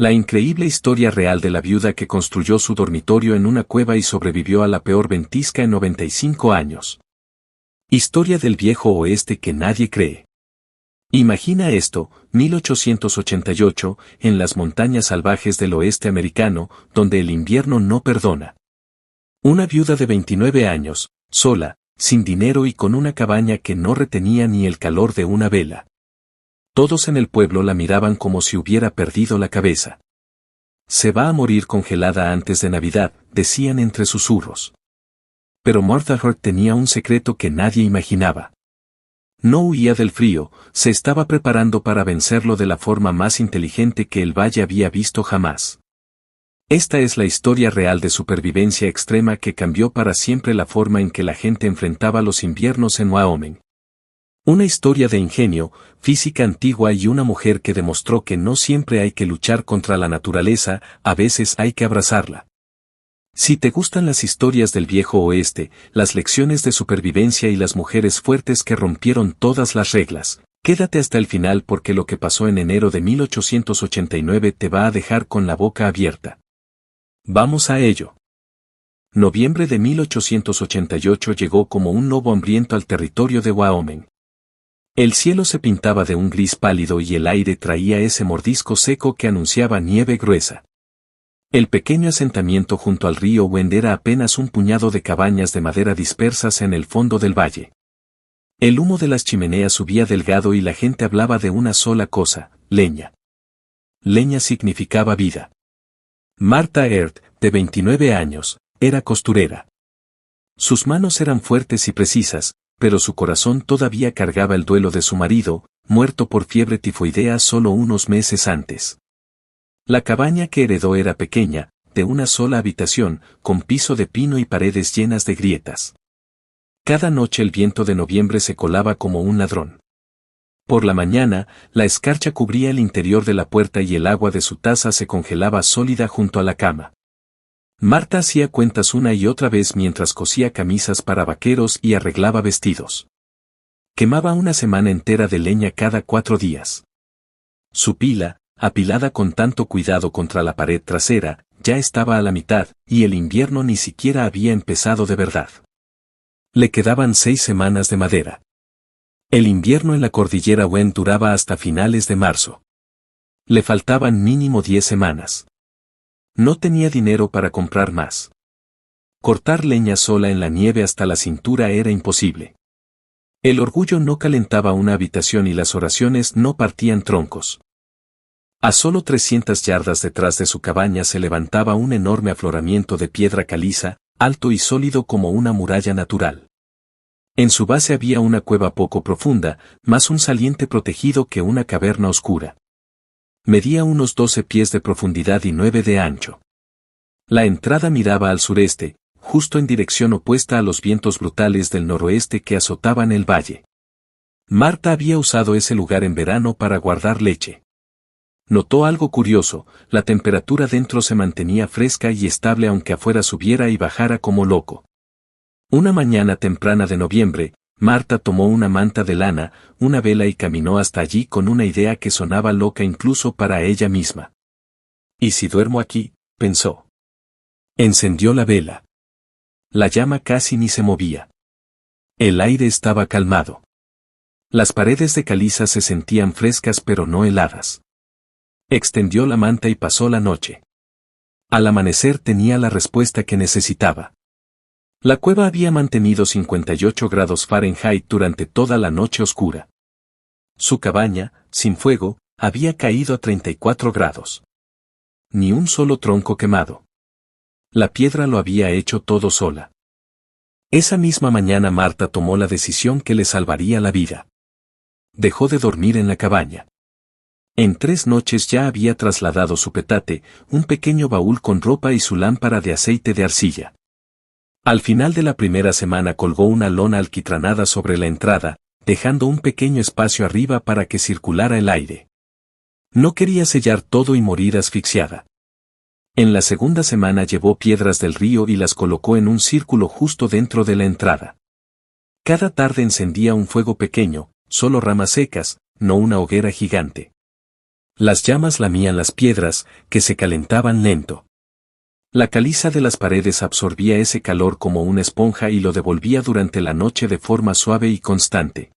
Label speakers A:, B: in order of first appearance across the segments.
A: La increíble historia real de la viuda que construyó su dormitorio en una cueva y sobrevivió a la peor ventisca en 95 años. Historia del viejo oeste que nadie cree. Imagina esto, 1888, en las montañas salvajes del oeste americano, donde el invierno no perdona. Una viuda de 29 años, sola, sin dinero y con una cabaña que no retenía ni el calor de una vela. Todos en el pueblo la miraban como si hubiera perdido la cabeza. Se va a morir congelada antes de Navidad, decían entre susurros. Pero Martha Hurt tenía un secreto que nadie imaginaba. No huía del frío, se estaba preparando para vencerlo de la forma más inteligente que el valle había visto jamás. Esta es la historia real de supervivencia extrema que cambió para siempre la forma en que la gente enfrentaba los inviernos en Wyoming. Una historia de ingenio, física antigua y una mujer que demostró que no siempre hay que luchar contra la naturaleza, a veces hay que abrazarla. Si te gustan las historias del viejo oeste, las lecciones de supervivencia y las mujeres fuertes que rompieron todas las reglas, quédate hasta el final porque lo que pasó en enero de 1889 te va a dejar con la boca abierta. Vamos a ello. Noviembre de 1888 llegó como un lobo hambriento al territorio de Wyoming. El cielo se pintaba de un gris pálido y el aire traía ese mordisco seco que anunciaba nieve gruesa. El pequeño asentamiento junto al río Wend era apenas un puñado de cabañas de madera dispersas en el fondo del valle. El humo de las chimeneas subía delgado y la gente hablaba de una sola cosa, leña. Leña significaba vida. Martha Hurt, de 29 años, era costurera. Sus manos eran fuertes y precisas, pero su corazón todavía cargaba el duelo de su marido, muerto por fiebre tifoidea solo unos meses antes. La cabaña que heredó era pequeña, de una sola habitación, con piso de pino y paredes llenas de grietas. Cada noche el viento de noviembre se colaba como un ladrón. Por la mañana, la escarcha cubría el interior de la puerta y el agua de su taza se congelaba sólida junto a la cama. Marta hacía cuentas una y otra vez mientras cosía camisas para vaqueros y arreglaba vestidos. Quemaba una semana entera de leña cada 4 días. Su pila, apilada con tanto cuidado contra la pared trasera, ya estaba a la mitad, y el invierno ni siquiera había empezado de verdad. Le quedaban 6 semanas de madera. El invierno en la cordillera Wend duraba hasta finales de marzo. Le faltaban mínimo 10 semanas. No tenía dinero para comprar más. Cortar leña sola en la nieve hasta la cintura era imposible. El orgullo no calentaba una habitación y las oraciones no partían troncos. A solo 300 yardas detrás de su cabaña se levantaba un enorme afloramiento de piedra caliza, alto y sólido como una muralla natural. En su base había una cueva poco profunda, más un saliente protegido que una caverna oscura. Medía unos 12 pies de profundidad y 9 de ancho. La entrada miraba al sureste, justo en dirección opuesta a los vientos brutales del noroeste que azotaban el valle. Marta había usado ese lugar en verano para guardar leche. Notó algo curioso, la temperatura dentro se mantenía fresca y estable aunque afuera subiera y bajara como loco. Una mañana temprana de noviembre, Marta tomó una manta de lana, una vela y caminó hasta allí con una idea que sonaba loca incluso para ella misma. ¿Y si duermo aquí?, pensó. Encendió la vela. La llama casi ni se movía. El aire estaba calmado. Las paredes de caliza se sentían frescas pero no heladas. Extendió la manta y pasó la noche. Al amanecer tenía la respuesta que necesitaba. La cueva había mantenido 58 grados Fahrenheit durante toda la noche oscura. Su cabaña, sin fuego, había caído a 34 grados. Ni un solo tronco quemado. La piedra lo había hecho todo sola. Esa misma mañana Marta tomó la decisión que le salvaría la vida. Dejó de dormir en la cabaña. En 3 noches ya había trasladado su petate, un pequeño baúl con ropa y su lámpara de aceite de arcilla. Al final de la primera semana colgó una lona alquitranada sobre la entrada, dejando un pequeño espacio arriba para que circulara el aire. No quería sellar todo y morir asfixiada. En la segunda semana llevó piedras del río y las colocó en un círculo justo dentro de la entrada. Cada tarde encendía un fuego pequeño, solo ramas secas, no una hoguera gigante. Las llamas lamían las piedras, que se calentaban lento. La caliza de las paredes absorbía ese calor como una esponja y lo devolvía durante la noche de forma suave y constante.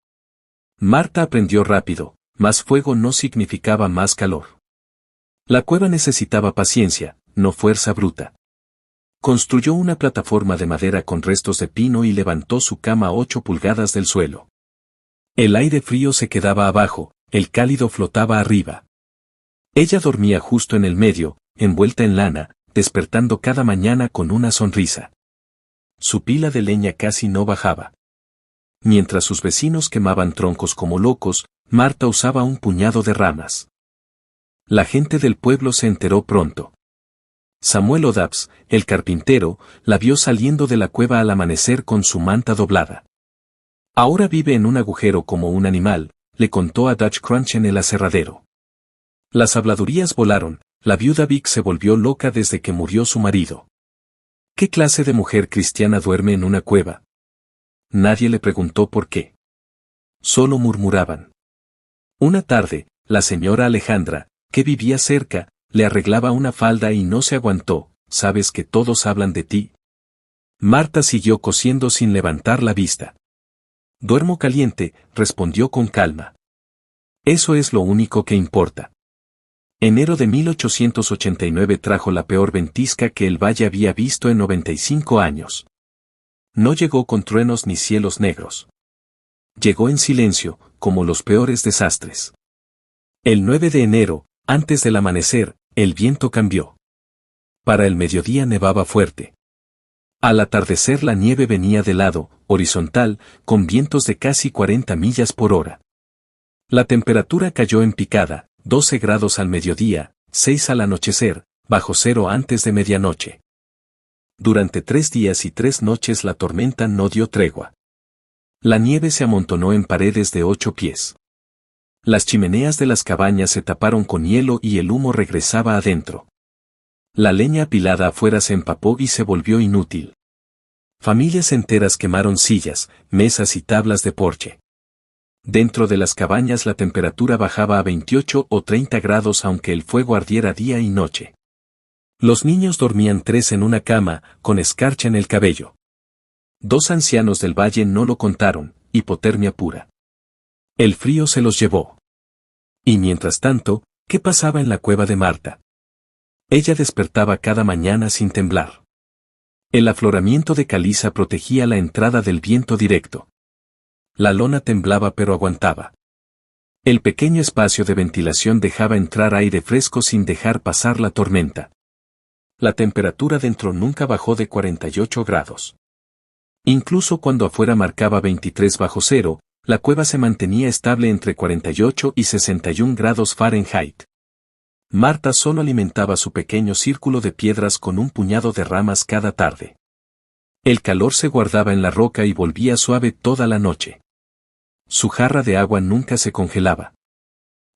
A: Marta aprendió rápido, más fuego no significaba más calor. La cueva necesitaba paciencia, no fuerza bruta. Construyó una plataforma de madera con restos de pino y levantó su cama a 8 pulgadas del suelo. El aire frío se quedaba abajo, el cálido flotaba arriba. Ella dormía justo en el medio, envuelta en lana, despertando cada mañana con una sonrisa. Su pila de leña casi no bajaba. Mientras sus vecinos quemaban troncos como locos, Marta usaba un puñado de ramas. La gente del pueblo se enteró pronto. Samuel O'Dabbs, el carpintero, la vio saliendo de la cueva al amanecer con su manta doblada. Ahora vive en un agujero como un animal, le contó a Dutch Crunch en el aserradero. Las habladurías volaron, la viuda Vic se volvió loca desde que murió su marido. ¿Qué clase de mujer cristiana duerme en una cueva? Nadie le preguntó por qué. Solo murmuraban. Una tarde, la señora Alejandra, que vivía cerca, le arreglaba una falda y no se aguantó. ¿Sabes que todos hablan de ti? Marta siguió cosiendo sin levantar la vista. Duermo caliente, respondió con calma. Eso es lo único que importa. Enero de 1889 trajo la peor ventisca que el valle había visto en 95 años. No llegó con truenos ni cielos negros. Llegó en silencio, como los peores desastres. El 9 de enero, antes del amanecer, el viento cambió. Para el mediodía nevaba fuerte. Al atardecer la nieve venía de lado, horizontal, con vientos de casi 40 millas por hora. La temperatura cayó en picada, 12 grados al mediodía, 6 al anochecer, bajo cero antes de medianoche. Durante 3 días y 3 noches la tormenta no dio tregua. La nieve se amontonó en paredes de 8 pies. Las chimeneas de las cabañas se taparon con hielo y el humo regresaba adentro. La leña apilada afuera se empapó y se volvió inútil. Familias enteras quemaron sillas, mesas y tablas de porche. Dentro de las cabañas la temperatura bajaba a 28 o 30 grados aunque el fuego ardiera día y noche. Los niños dormían 3 en una cama, con escarcha en el cabello. 2 ancianos del valle no lo contaron, hipotermia pura. El frío se los llevó. Y mientras tanto, ¿qué pasaba en la cueva de Marta? Ella despertaba cada mañana sin temblar. El afloramiento de caliza protegía la entrada del viento directo. La lona temblaba pero aguantaba. El pequeño espacio de ventilación dejaba entrar aire fresco sin dejar pasar la tormenta. La temperatura dentro nunca bajó de 48 grados. Incluso cuando afuera marcaba 23 bajo cero, la cueva se mantenía estable entre 48 y 61 grados Fahrenheit. Marta solo alimentaba su pequeño círculo de piedras con un puñado de ramas cada tarde. El calor se guardaba en la roca y volvía suave toda la noche. Su jarra de agua nunca se congelaba.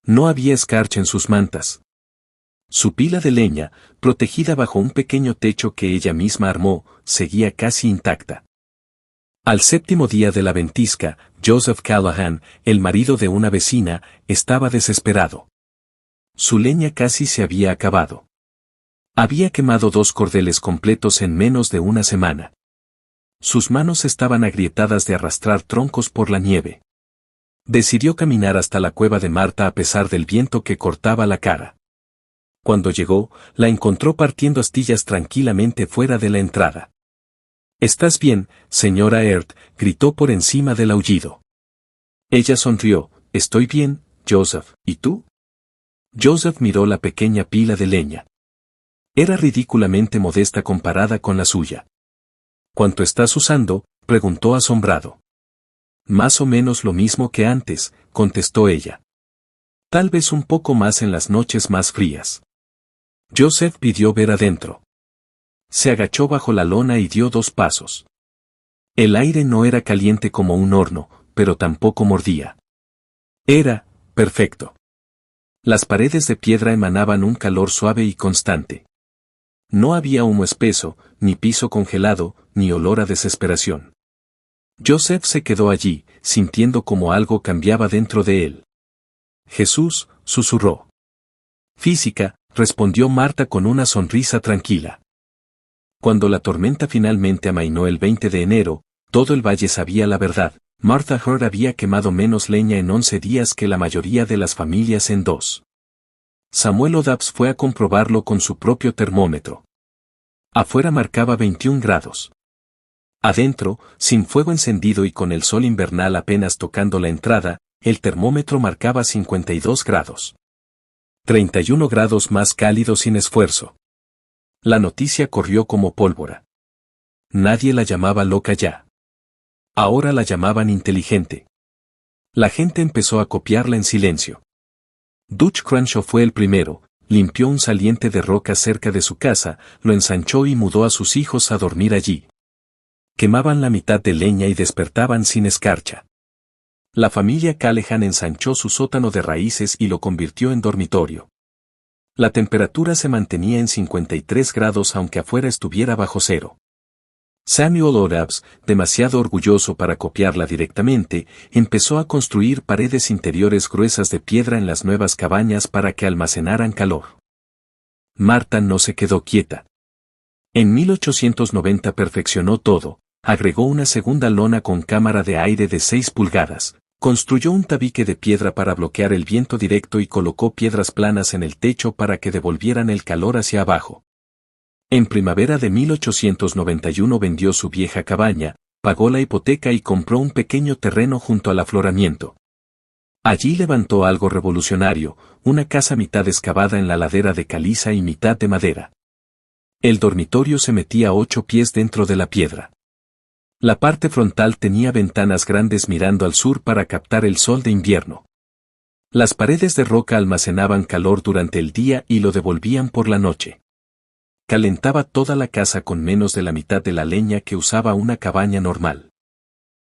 A: No había escarcha en sus mantas. Su pila de leña, protegida bajo un pequeño techo que ella misma armó, seguía casi intacta. Al 7º día de la ventisca, Joseph Callahan, el marido de una vecina, estaba desesperado. Su leña casi se había acabado. Había quemado 2 cordeles completos en menos de una semana. Sus manos estaban agrietadas de arrastrar troncos por la nieve. Decidió caminar hasta la cueva de Marta a pesar del viento que cortaba la cara. Cuando llegó, la encontró partiendo astillas tranquilamente fuera de la entrada. «¿Estás bien, señora Earth?», gritó por encima del aullido. Ella sonrió. «Estoy bien, Joseph, ¿y tú?». Joseph miró la pequeña pila de leña. Era ridículamente modesta comparada con la suya. «¿Cuánto estás usando?», preguntó asombrado. «Más o menos lo mismo que antes», contestó ella. «Tal vez un poco más en las noches más frías». Joseph pidió ver adentro. Se agachó bajo la lona y dio 2 pasos. El aire no era caliente como un horno, pero tampoco mordía. Era perfecto. Las paredes de piedra emanaban un calor suave y constante. No había humo espeso, ni piso congelado, ni olor a desesperación. Joseph se quedó allí, sintiendo como algo cambiaba dentro de él. «Jesús», susurró. Física, respondió Marta con una sonrisa tranquila. Cuando la tormenta finalmente amainó el 20 de enero, todo el valle sabía la verdad. Martha Hurd había quemado menos leña en 11 días que la mayoría de las familias en 2. Samuel O'Dabbs fue a comprobarlo con su propio termómetro. Afuera marcaba 21 grados. Adentro, sin fuego encendido y con el sol invernal apenas tocando la entrada, el termómetro marcaba 52 grados. 31 grados más cálido sin esfuerzo. La noticia corrió como pólvora. Nadie la llamaba loca ya. Ahora la llamaban inteligente. La gente empezó a copiarla en silencio. Dutch Crenshaw fue el primero, limpió un saliente de roca cerca de su casa, lo ensanchó y mudó a sus hijos a dormir allí. Quemaban la mitad de leña y despertaban sin escarcha. La familia Callahan ensanchó su sótano de raíces y lo convirtió en dormitorio. La temperatura se mantenía en 53 grados aunque afuera estuviera bajo cero. Samuel O'Dabbs, demasiado orgulloso para copiarla directamente, empezó a construir paredes interiores gruesas de piedra en las nuevas cabañas para que almacenaran calor. Marta no se quedó quieta. En 1890 perfeccionó todo, agregó una segunda lona con cámara de aire de 6 pulgadas, construyó un tabique de piedra para bloquear el viento directo y colocó piedras planas en el techo para que devolvieran el calor hacia abajo. En primavera de 1891 vendió su vieja cabaña, pagó la hipoteca y compró un pequeño terreno junto al afloramiento. Allí levantó algo revolucionario, una casa mitad excavada en la ladera de caliza y mitad de madera. El dormitorio se metía 8 pies dentro de la piedra. La parte frontal tenía ventanas grandes mirando al sur para captar el sol de invierno. Las paredes de roca almacenaban calor durante el día y lo devolvían por la noche. Calentaba toda la casa con menos de la mitad de la leña que usaba una cabaña normal.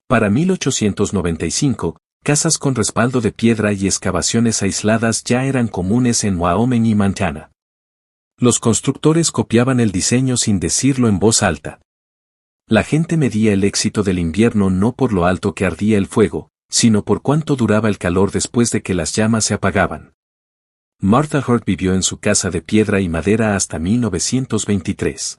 A: Para 1895, casas con respaldo de piedra y excavaciones aisladas ya eran comunes en Wyoming y Montana. Los constructores copiaban el diseño sin decirlo en voz alta. La gente medía el éxito del invierno no por lo alto que ardía el fuego, sino por cuánto duraba el calor después de que las llamas se apagaban. Martha Hurd vivió en su casa de piedra y madera hasta 1923.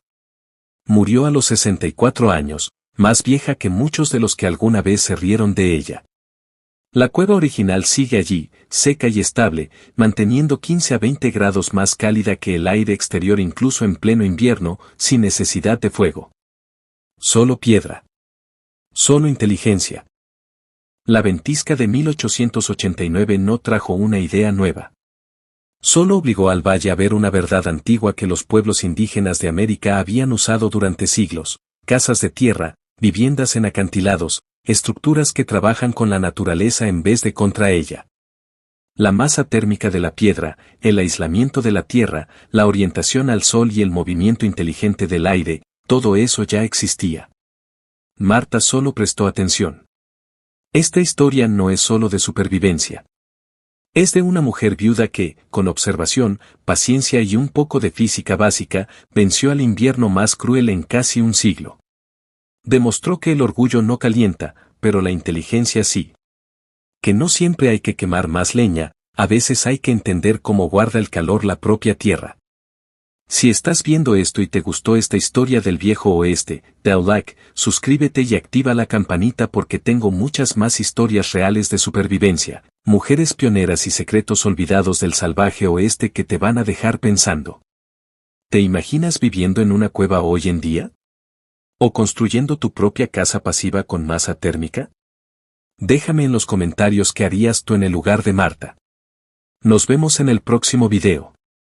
A: Murió a los 64 años, más vieja que muchos de los que alguna vez se rieron de ella. La cueva original sigue allí, seca y estable, manteniendo 15 a 20 grados más cálida que el aire exterior incluso en pleno invierno, sin necesidad de fuego. Solo piedra. Solo inteligencia. La ventisca de 1889 no trajo una idea nueva. Solo obligó al valle a ver una verdad antigua que los pueblos indígenas de América habían usado durante siglos: casas de tierra, viviendas en acantilados, estructuras que trabajan con la naturaleza en vez de contra ella. La masa térmica de la piedra, el aislamiento de la tierra, la orientación al sol y el movimiento inteligente del aire, todo eso ya existía. Marta solo prestó atención. Esta historia no es solo de supervivencia. Es de una mujer viuda que, con observación, paciencia y un poco de física básica, venció al invierno más cruel en casi un siglo. Demostró que el orgullo no calienta, pero la inteligencia sí. Que no siempre hay que quemar más leña, a veces hay que entender cómo guarda el calor la propia tierra. Si estás viendo esto y te gustó esta historia del viejo oeste, dale like, suscríbete y activa la campanita porque tengo muchas más historias reales de supervivencia, mujeres pioneras y secretos olvidados del salvaje oeste que te van a dejar pensando. ¿Te imaginas viviendo en una cueva hoy en día? ¿O construyendo tu propia casa pasiva con masa térmica? Déjame en los comentarios qué harías tú en el lugar de Marta. Nos vemos en el próximo video.